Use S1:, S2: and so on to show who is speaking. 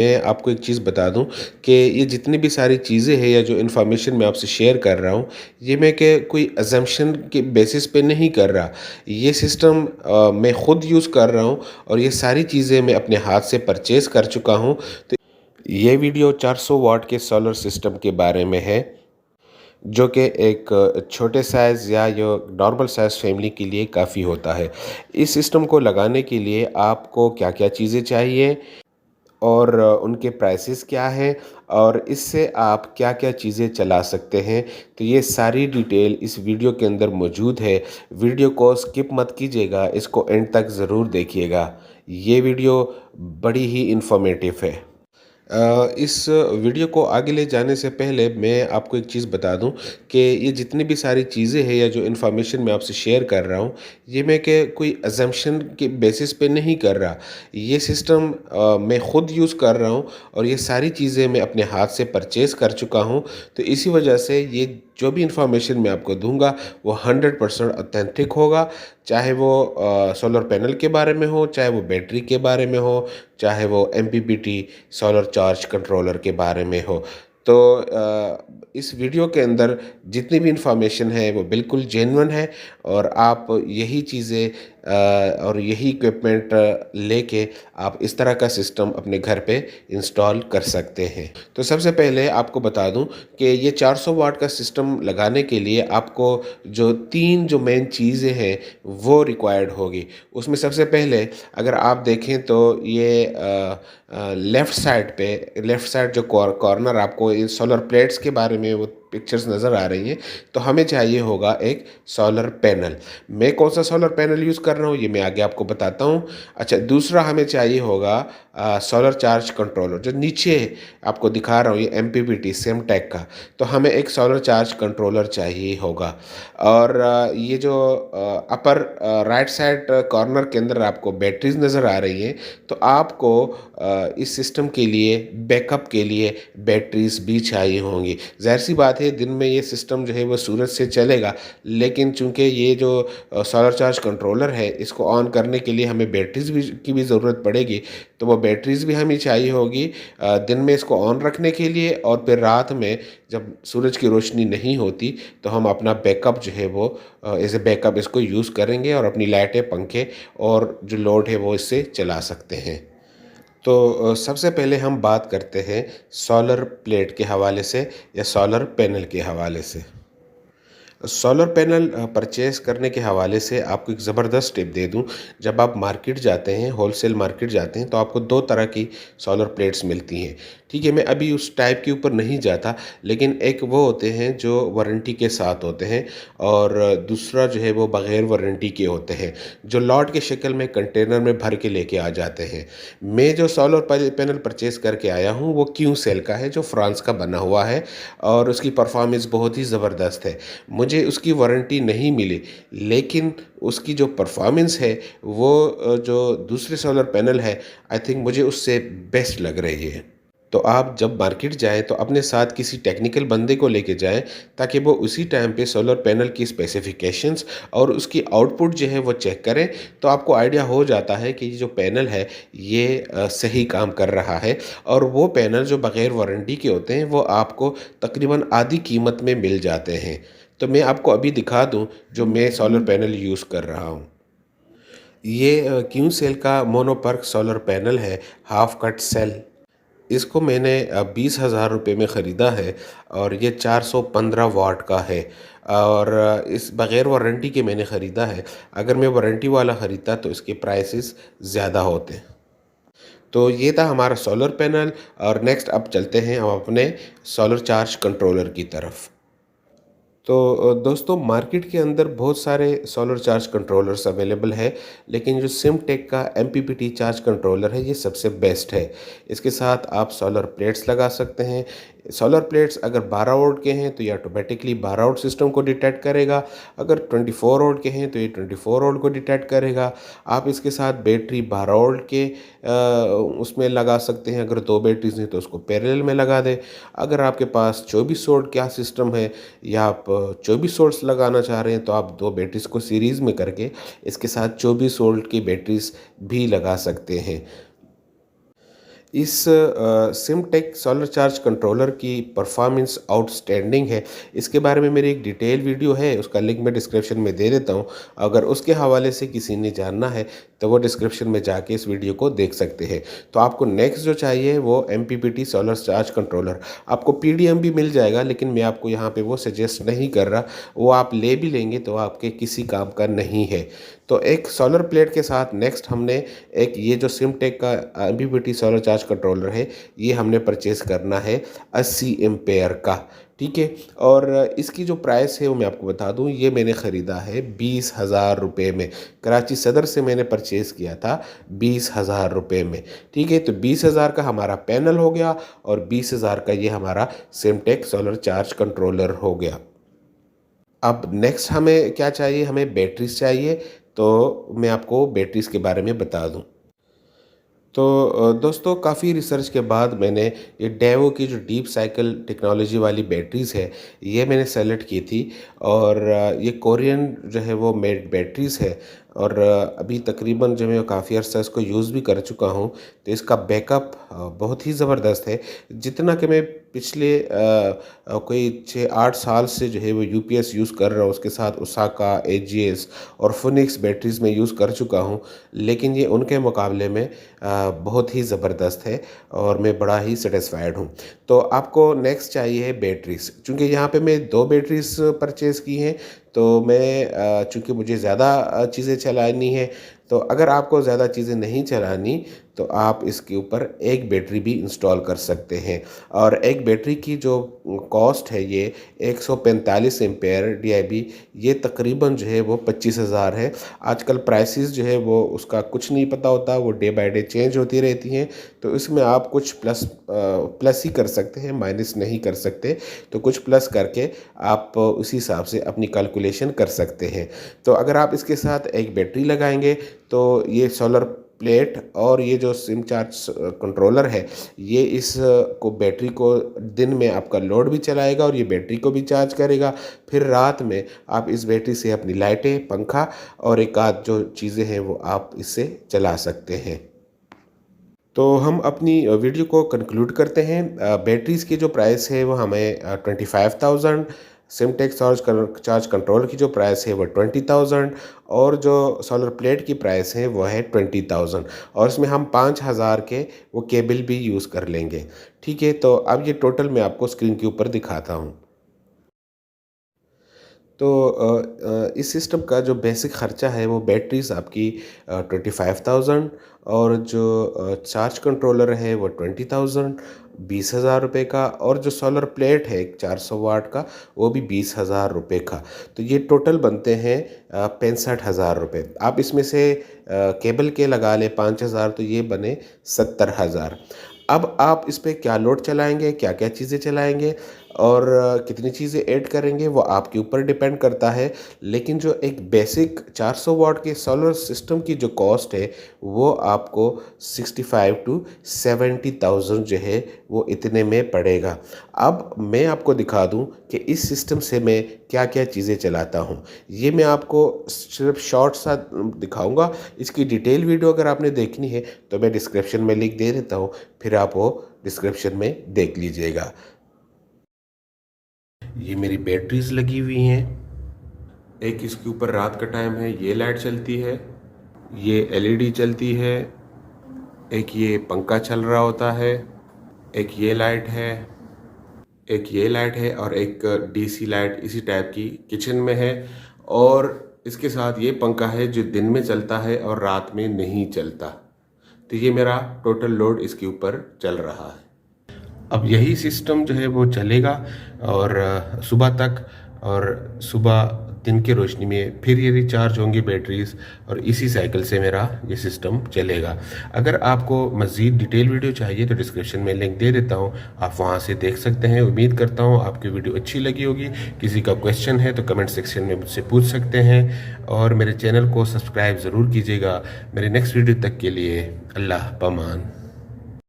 S1: मैं आपको एक चीज़ बता दूं कि ये जितनी भी सारी चीज़ें हैं या जो इन्फॉर्मेशन मैं आपसे शेयर कर रहा हूँ, ये मैं के कोई अजम्पशन के बेसिस पे नहीं कर रहा। ये सिस्टम मैं ख़ुद यूज़ कर रहा हूँ और ये सारी चीज़ें मैं अपने हाथ से परचेज़ कर चुका हूँ। तो ये वीडियो 400 वाट के सोलर सिस्टम के बारे में है, जो कि एक छोटे साइज़ या जो नॉर्मल साइज़ फैमिली के लिए काफ़ी होता है। इस सिस्टम को लगाने के लिए आपको क्या-क्या चीज़ें चाहिए और उनके प्राइसेस क्या हैं और इससे आप क्या-क्या चीज़ें चला सकते हैं, तो ये सारी डिटेल इस वीडियो के अंदर मौजूद है। वीडियो को स्किप मत कीजिएगा, इसको एंड तक ज़रूर देखिएगा। ये वीडियो बड़ी ही इन्फॉर्मेटिव है। इस वीडियो को आगे ले जाने से पहले मैं आपको एक चीज़ बता दूं कि ये जितनी भी सारी चीज़ें हैं या जो इन्फॉर्मेशन मैं आपसे शेयर कर रहा हूं, ये मैं के कोई अजम्पशन के बेसिस पे नहीं कर रहा। ये सिस्टम मैं ख़ुद यूज़ कर रहा हूं और ये सारी चीज़ें मैं अपने हाथ से परचेज़ कर चुका हूं। तो इसी वजह से ये जो भी इन्फॉर्मेशन मैं आपको दूंगा वो 100% ऑथेंटिक होगा। चाहे वो सोलर पैनल के बारे में हो, चाहे वो बैटरी के बारे में हो, चाहे वो एमपीपीटी सोलर चार्ज कंट्रोलर के बारे में हो। तो इस वीडियो के अंदर जितनी भी इंफॉर्मेशन है वो बिल्कुल जेन्युइन है और आप यही चीज़ें और यही इक्विपमेंट लेके आप इस तरह का सिस्टम अपने घर पे इंस्टॉल कर सकते हैं। तो सबसे पहले आपको बता दूं कि ये 400 वाट का सिस्टम लगाने के लिए आपको जो 3 जो मेन चीज़ें हैं वो रिक्वायर्ड होगी। उसमें सबसे पहले अगर आप देखें तो ये लेफ़्ट साइड जो कॉर्नर आपको इन सोलर प्लेट्स के बारे में वो पिक्चर्स नज़र आ रही हैं, तो हमें चाहिए होगा एक सोलर पैनल। मैं कौन सा सोलर पैनल यूज़ कर रहा हूँ ये मैं आगे आपको बताता हूँ। अच्छा, दूसरा हमें चाहिए होगा सोलर चार्ज कंट्रोलर, जो नीचे आपको दिखा रहा हूँ ये एमपीपीटी सेमटेक का। तो हमें एक सोलर चार्ज कंट्रोलर चाहिए होगा। और ये जो अपर राइट साइड कॉर्नर के अंदर आपको बैटरीज नज़र आ रही हैं, तो आपको इस सिस्टम के लिए बैकअप के लिए बैटरीज भी चाहिए होंगी। ज़ाहिर सी बात है, दिन में ये सिस्टम जो है वो सूरज से चलेगा, लेकिन चूंकि ये जो सोलर चार्ज कंट्रोलर है इसको ऑन करने के लिए हमें बैटरीज भी की भी ज़रूरत पड़ेगी। तो वो बैटरीज भी हमें चाहिए होगी दिन में इसको ऑन रखने के लिए, और फिर रात में जब सूरज की रोशनी नहीं होती तो हम अपना बैकअप जो है वो एज ए बैकअप इसको यूज़ करेंगे और अपनी लाइटें, पंखे और जो लोड है वो इससे चला सकते हैं। तो सबसे पहले हम बात करते हैं सोलर प्लेट के हवाले से या सोलर पैनल के हवाले से। सोलर पैनल परचेज़ करने के हवाले से आपको एक ज़बरदस्त टिप दे दूं। जब आप मार्केट जाते हैं, होलसेल मार्केट जाते हैं, तो आपको 2 तरह की सोलर प्लेट्स मिलती हैं। ठीक है, मैं अभी उस टाइप के ऊपर नहीं जाता, लेकिन एक वो होते हैं जो वारंटी के साथ होते हैं और दूसरा जो है वो बग़ैर वारंटी के होते हैं, जो लॉट के शक्ल में कंटेनर में भर के लेके आ जाते हैं। मैं जो सोलर पैनल परचेज़ करके आया हूँ वो क्यू सेल का है, जो फ्रांस का बना हुआ है और उसकी परफॉर्मेंस बहुत ही ज़बरदस्त है। मुझे उसकी वारंटी नहीं मिली, लेकिन उसकी जो परफॉर्मेंस है वो जो दूसरे सोलर पैनल है, आई थिंक मुझे उससे बेस्ट लग रही है। तो आप जब मार्केट जाएँ तो अपने साथ किसी टेक्निकल बंदे को लेके जाएँ, ताकि वो उसी टाइम पे सोलर पैनल की स्पेसिफिकेशंस और उसकी आउटपुट जो है वो चेक करें। तो आपको आइडिया हो जाता है कि ये जो पैनल है ये सही काम कर रहा है। और वो पैनल जो बग़ैर वारंटी के होते हैं वो आपको तकरीबन आधी कीमत में मिल जाते हैं। तो मैं आपको अभी दिखा दूं जो मैं सोलर पैनल यूज़ कर रहा हूं। ये क्यू सेल का मोनोपर्क सोलर पैनल है, हाफ कट सेल। इसको मैंने 20,000 रुपये में ख़रीदा है और ये 415 वाट का है। और इस बग़ैर वारंटी के मैंने ख़रीदा है। अगर मैं वारंटी वाला ख़रीदता तो इसके प्राइसेस ज़्यादा होते। तो ये था हमारा सोलर पैनल। और नेक्स्ट अब चलते हैं हम अपने सोलर चार्ज कंट्रोलर की तरफ। तो दोस्तों, मार्केट के अंदर बहुत सारे सोलर चार्ज कंट्रोलर्स अवेलेबल है, लेकिन जो सिमटेक का एमपीपीटी चार्ज कंट्रोलर है ये सबसे बेस्ट है। इसके साथ आप सोलर प्लेट्स लगा सकते हैं। सोलर प्लेट्स अगर 12 वोल्ट के हैं तो ये ऑटोमेटिकली 12 वोल्ट सिस्टम को डिटेक्ट करेगा। अगर 24 वोल्ट के हैं तो ये 24 वोल्ट को डिटेक्ट करेगा। आप इसके साथ बैटरी 12 वोल्ट के उसमें लगा सकते हैं। अगर 2 बैटरीज हैं तो उसको पैरेलल में लगा दें। अगर आपके पास 24 वोल्ट का सिस्टम है या आप 24 वोल्ट्स लगाना चाह रहे हैं तो आप 2 बैटरीज को सीरीज़ में करके इसके साथ 24 वोल्ट की बैटरीज भी लगा सकते हैं। इस सिमटेक सोलर चार्ज कंट्रोलर की परफॉर्मेंस आउटस्टैंडिंग है। इसके बारे में मेरी एक डिटेल वीडियो है, उसका लिंक मैं डिस्क्रिप्शन में दे देता हूँ। अगर उसके हवाले से किसी ने जानना है तो वो डिस्क्रिप्शन में जाके इस वीडियो को देख सकते हैं। तो आपको नेक्स्ट जो चाहिए वो MPPT सोलर चार्ज कंट्रोलर, आपको PDM भी मिल जाएगा, लेकिन मैं आपको यहाँ पे वो सजेस्ट नहीं कर रहा। वो आप ले भी लेंगे तो आपके किसी काम का नहीं है। तो एक सोलर प्लेट के साथ नेक्स्ट हमने एक ये जो सिमटेक का MPPT सोलर चार्ज कंट्रोलर है, ये हमने परचेज़ करना है 80 एम्पेयर का। ठीक है, और इसकी जो प्राइस है वो मैं आपको बता दूं, ये मैंने ख़रीदा है 20,000 रुपये में। कराची सदर से मैंने परचेज़ किया था 20,000 रुपये में। ठीक है, तो 20,000 का हमारा पैनल हो गया और 20,000 का ये हमारा सिमटेक सोलर चार्ज कंट्रोलर हो गया। अब नेक्स्ट हमें क्या चाहिए, हमें बैटरीज चाहिए। तो मैं आपको बैटरीज के बारे में बता दूं। तो दोस्तों, काफ़ी रिसर्च के बाद मैंने ये डेवो की जो डीप साइकिल टेक्नोलॉजी वाली बैटरीज़ है, ये मैंने सेलेक्ट की थी। और ये कोरियन जो है वो मेड बैटरीज़ है। और अभी तकरीबन जो मैं काफ़ी अर्सा इसको यूज़ भी कर चुका हूँ, तो इसका बैकअप बहुत ही ज़बरदस्त है। जितना कि मैं पिछले कोई 6-8 साल से जो है वो UPS यूज़ कर रहा हूँ, उसके साथ ओसाका, AGS और फिनिक्स बैटरीज़ में यूज़ कर चुका हूँ, लेकिन ये उनके मुकाबले में बहुत ही ज़बरदस्त है और मैं बड़ा ही सेटिस्फाइड हूँ। तो आपको नेक्स्ट चाहिए है बैटरीज़। चूँकि यहाँ पे मैं 2 बैटरीज़ परचेज़ की हैं, तो मैं चूँकि मुझे ज़्यादा चीज़ें चलानी है, तो अगर आपको ज़्यादा चीज़ें नहीं चलानी तो आप इसके ऊपर एक बैटरी भी इंस्टॉल कर सकते हैं। और एक बैटरी की जो कॉस्ट है, ये 145 एम्पेयर DIB, ये तकरीबन जो है वो 25,000 है। आजकल प्राइसेस जो है वो उसका कुछ नहीं पता होता, वो डे बाय डे चेंज होती रहती हैं। तो इसमें आप कुछ प्लस ही कर सकते हैं, माइनस नहीं कर सकते। तो कुछ प्लस करके आप उसी हिसाब से अपनी कैलकुलेशन कर सकते हैं। तो अगर आप इसके साथ एक बैटरी लगाएंगे तो ये सोलर प्लेट और ये जो सिम चार्ज कंट्रोलर है, ये इस को बैटरी को दिन में आपका लोड भी चलाएगा और ये बैटरी को भी चार्ज करेगा। फिर रात में आप इस बैटरी से अपनी लाइटें, पंखा और एक आध जो चीज़ें हैं वो आप इससे चला सकते हैं। तो हम अपनी वीडियो को कंक्लूड करते हैं। बैटरीज़ की जो प्राइस है वो हमें 25,000, सिमटेक चार्ज कंट्रोल की जो प्राइस है वो 20,000 और जो सोलर प्लेट की प्राइस है वो है 20,000। और इसमें हम 5,000 के वो केबल भी यूज़ कर लेंगे। ठीक है, तो अब ये टोटल मैं आपको स्क्रीन के ऊपर दिखाता हूँ। तो इस सिस्टम का जो बेसिक ख़र्चा है वो बैटरीज़ आपकी 25,000 और जो चार्ज कंट्रोलर है वो 20,000, 20,000 रुपये का, और जो सोलर प्लेट है 400 वाट का, वो भी 20,000 रुपये का। तो ये टोटल बनते हैं 65,000 रुपये। आप इसमें से केबल के लगा लें 5,000, तो ये बने 70,000। अब आप इस पे क्या लोड चलाएंगे, क्या क्या चीज़ें चलाएंगे और कितनी चीज़ें ऐड करेंगे, वो आपके ऊपर डिपेंड करता है। लेकिन जो एक बेसिक 400 वाट के सोलर सिस्टम की जो कॉस्ट है वो आपको 65 टू 70,000 जो है वो इतने में पड़ेगा। अब मैं आपको दिखा दूं कि इस सिस्टम से मैं क्या क्या चीज़ें चलाता हूं। ये मैं आपको सिर्फ शॉर्ट सा दिखाऊंगा। इसकी डिटेल वीडियो अगर आपने देखनी है तो मैं डिस्क्रिप्शन में लिंक दे देता हूँ, फिर आप वो डिस्क्रिप्शन में देख लीजिएगा। ये मेरी बैटरीज लगी हुई हैं। एक इसके ऊपर रात का टाइम है, ये लाइट चलती है, ये LED चलती है, एक ये पंखा चल रहा होता है, एक ये लाइट है, एक ये लाइट है और एक DC लाइट इसी टाइप की किचन में है। और इसके साथ ये पंखा है जो दिन में चलता है और रात में नहीं चलता। तो ये मेरा टोटल लोड इसके ऊपर चल रहा है। अब यही सिस्टम जो है वो चलेगा और सुबह तक, और सुबह दिन की रोशनी में फिर ये रिचार्ज होंगी बैटरीज और इसी साइकिल से मेरा ये सिस्टम चलेगा। अगर आपको मज़ीद डिटेल वीडियो चाहिए तो डिस्क्रिप्शन में लिंक दे देता हूँ, आप वहाँ से देख सकते हैं। उम्मीद करता हूँ आपकी वीडियो अच्छी लगी होगी। किसी का क्वेश्चन है तो कमेंट सेक्शन में मुझसे पूछ सकते हैं और मेरे चैनल को सब्सक्राइब ज़रूर कीजिएगा। मेरे नेक्स्ट वीडियो तक के लिए अल्लाह पमान।